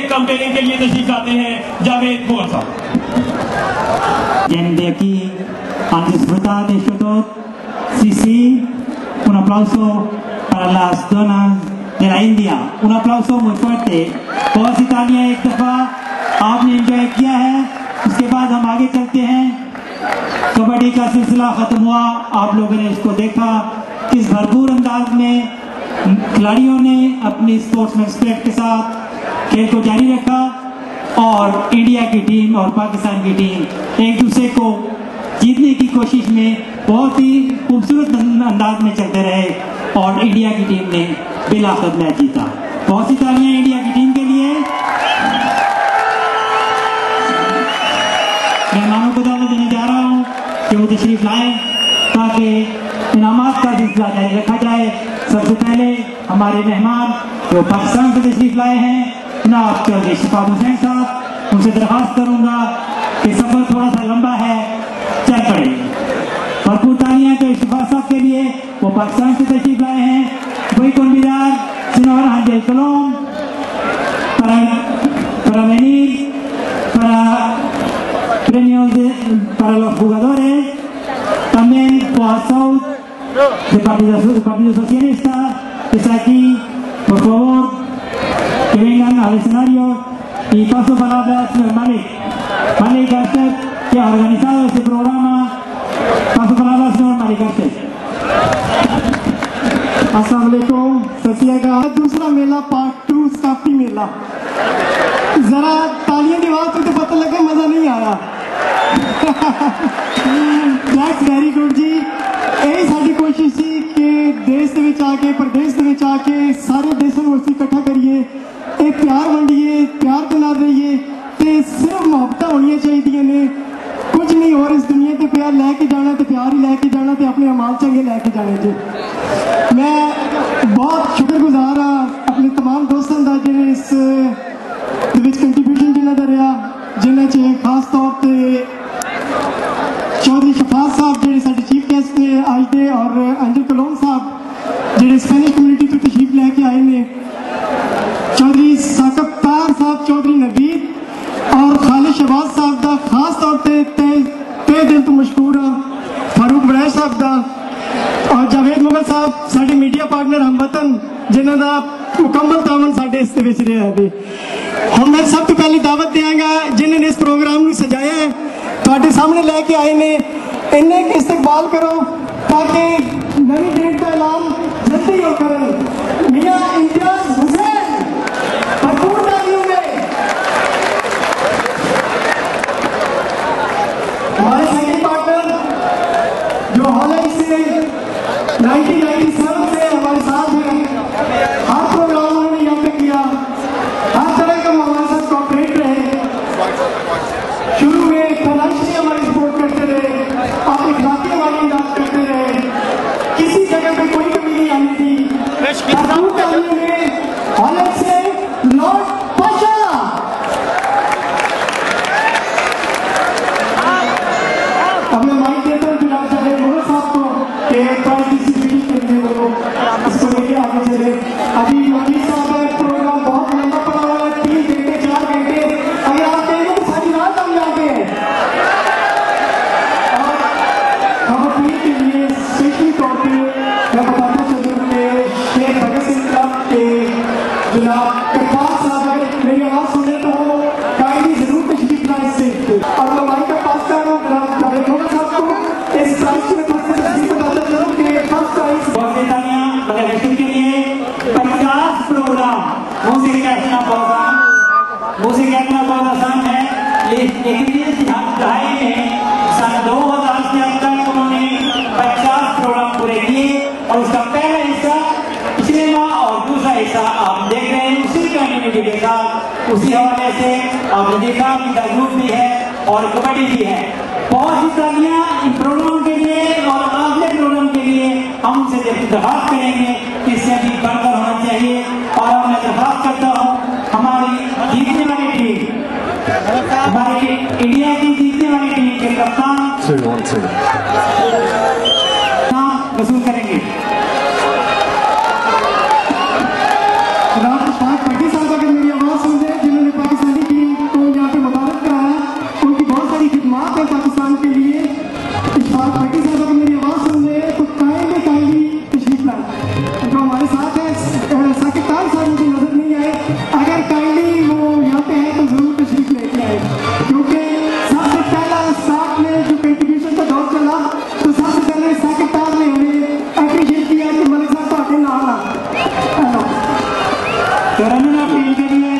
Campaigning के लिए तशरीफ लाते हैं जावेद मोहन साहब। Viene de aquí a disfrutar de Shotot. Sí, sí, un aplauso para las donas de la India. Un aplauso muy fuerte. बहुत सी तालियां एक दफा आपने एंजॉय किया है। उसके बाद हम आगे चलते हैं। कबड्डी का सिलसिला खत्म हुआ, आप लोगों ने इसको देखा किस भरपूर अंदाज में खिलाड़ियों ने अपनी स्पोर्ट्समैन स्पिरिट के साथ खेल को जारी रखा और इंडिया की टीम और पाकिस्तान की टीम एक दूसरे को जीतने की कोशिश में बहुत ही खूबसूरत अंदाज में चलते रहे और इंडिया की टीम ने बिलाखिर मैच जीता। बहुत सी तालियां इंडिया की टीम के लिए। मेहमानों को दावत देने जा रहा हूं कि वो तशरीफ लाएं ताकि इनामात का सिलसिला जारी रखा जाए। सबसे पहले हमारे मेहमान जो पाकिस्तान से तशरीफ लाए हैं जनाब चौधरी शफात हुसैन साहब, उनसे दरख्वास्त करूंगा कि सफर थोड़ा सा लंबा है, चल पड़े। भरपूर तालियां तो शफात साहब के लिए, वो पाकिस्तान से तशरीफ लाए हैं। वही convidar señor Ángel Colón para venir para premios para los jugadores. También Juan Saud del Partido Socialista que está aquí, por favor que vengan al escenario y paso palabra al señor Malik Artet, que ha organizado este programa. Paso palabra al señor Malik Artet. अस्सलाम वालेकुम। दूसरा मेला part 2 स्टाफी मेला। जरा तालियां की आवाज तो पता लगा मजा नहीं आया। दैट्स वेरी गुड जी। यही साडी कोशिश थी कि देश दे विच आके प्रदेश दे विच आके सारे देशों को इकट्ठा करिए, एक प्यार वंडिए, प्यार के नाल रहिए ते सिर्फ मुहब्बत होनी चाहिए ने, कुछ नहीं और इस दुनिया ते प्यार लैके जाना ते प्यार ही लैके जाना ते अपने अमाल चंगे लैके जाने जी। मैं बहुत शुक्रगुजार हाँ अपने तमाम दोस्तों का जिन्हें इस कंट्रीब्यूशन जिन्हों का रहा, जिन्हें च खास तौर पर चौधरी शफात साहब जो साडे चीफ गेस्ट ने अज दे, और अंजल कलोन साहब जो स्पेनिश कम्यूनिटी तो तशरीफ लैके आए ने, चौधरी साकब तार साहब, चौधरी नबीद और खालिद शहबाज साहब का खास तौर पर ते दिल तो मशहूर हाँ, फारूक बरैश साहब का और जावेद मुगल साहब साडे मीडिया पार्टनर हमवतन जिन्हों का मुकम्मल तावन साडे इस विच रहा है। हम मैं सब तो पहले दावत देंगा जिन्होंने इस प्रोग्राम को सजाया है, तुहाडे सामने लैके आए ने, इन्हें इस्तकबाल करो ताकि नवी डेट का ऐलान जल्दी हो करें। मियां इम्तियाज हुसैन भरपूर तालियों में। हमारे सेकंड पार्टनर जो हाल से 1997 से हमारे साथ हैं, हर प्रोग्राम उन्होंने यहाँ पे किया, हर तरह का हमारे साथ कॉपरेट रहे। शुरू में फाइनेंशियली हमारी सपोर्ट करते रहे, आप इखलाकी हमारी इमदाद करते रहे, किसी जगह पे कोई कमी नहीं आनी थी। एक्सपीरियंस ढाई में सन 2000 से अब तक उन्होंने 50 प्रोग्राम पूरे किए और उसका पहला हिस्सा पिछले माह और दूसरा हिस्सा आप देख रहे हैं उसी कम्युनिटी के साथ। उसी हवाले से आपने देखा कि द ग्रुप भी है और कबड्डी भी है। बहुत सी तालियां इन प्रोग्राम के लिए और अगले प्रोग्राम के लिए हम उनसे दरख्वास्त करेंगे कि इससे भी बढ़कर होना चाहिए। और मैं दरख्वास्त करता हूँ हमारी जीतने वाली टीम, हमारी इंडिया की जीतने वाली टीम के कप्तान वसूल करेंगे। पाकिस्तान साहब अगर मेरी आवाज सुन रहे हैं जिन्होंने पाकिस्तानी टीम को यहाँ पे मुबारक कराया, उनकी बहुत सारी खिदमात है पाकिस्तान के लिए। इशफाक पाकिस्तान साहब अगर मेरी आवाज सुन रहे हैं तो काइंडली तशरीफ लाएं। जो हमारे साथ है साकिब खान साहब मुझे नजर नहीं आए, अगर काइंडली वो यहाँ पे है तो जरूर तशरीफ लेके आए, क्योंकि सबसे पहला साथ में जो कंट्रीब्यूशन का दौर चला तो सबसे पहले साकिब खान ने हमें अप्रिशिएट किया कि मलिक साहब तो आगे ना आना। तो रनर टीम के लिए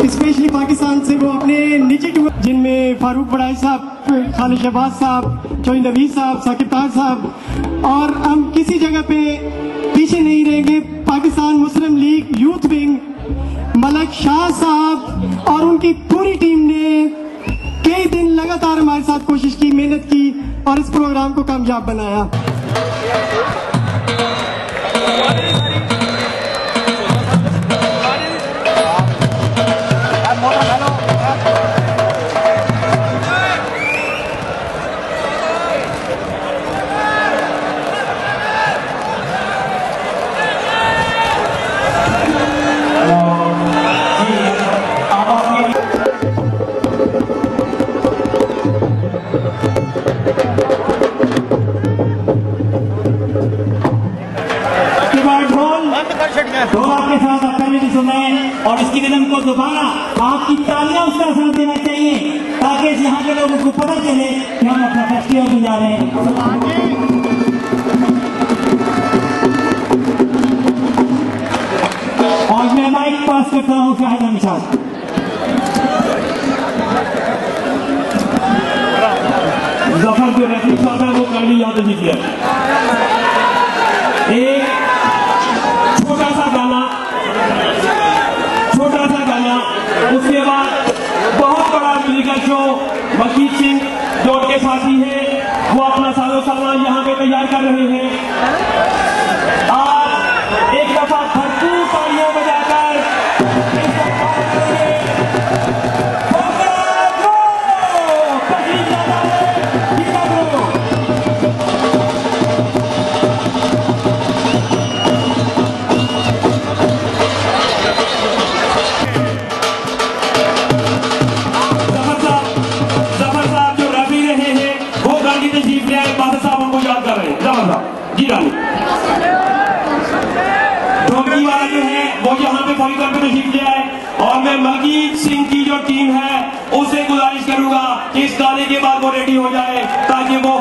स्पेशली पाकिस्तान से वो अपने निजी टूर जिनमें फारूक बड़ाई साहब, खालिद शहबाज साहब, चौधरी नवीद साहब, साकिब ताज साहब, और हम किसी जगह पे पीछे नहीं रहेंगे। पाकिस्तान मुस्लिम लीग यूथ विंग मलक शाह साहब और उनकी पूरी टीम ने कई दिन लगातार हमारे साथ कोशिश की, मेहनत की और इस प्रोग्राम को कामयाब बनाया। दोबारा आपकी तालियां उसका साथ देना चाहिए ताकि यहाँ के लोगों को पता चले कि हम अपना फेस्टिवल में जा रहे हैं। और मैं माइक पास करता हूँ शाहिद अहमद साहब। जफर जो रेफरी साहब है वो गाड़ी यहाँ पे जीत गया। एक छोटा सा गाना, उसके बाद बहुत बड़ा म्यूजिकल शो। मलकीत सिंह जो उनके साथी हैं वो अपना साजो सामान यहाँ पे तैयार कर रहे हैं। आज एक दफा भरपूर तालियां बजाकर ढोलकी वाला जो है वो यहाँ पे खड़ी करके तशरीफ ले आए। और मैं मलकीत सिंह की जो टीम है उससे गुजारिश करूंगा कि इस गाने के बाद वो रेडी हो जाए ताकि वो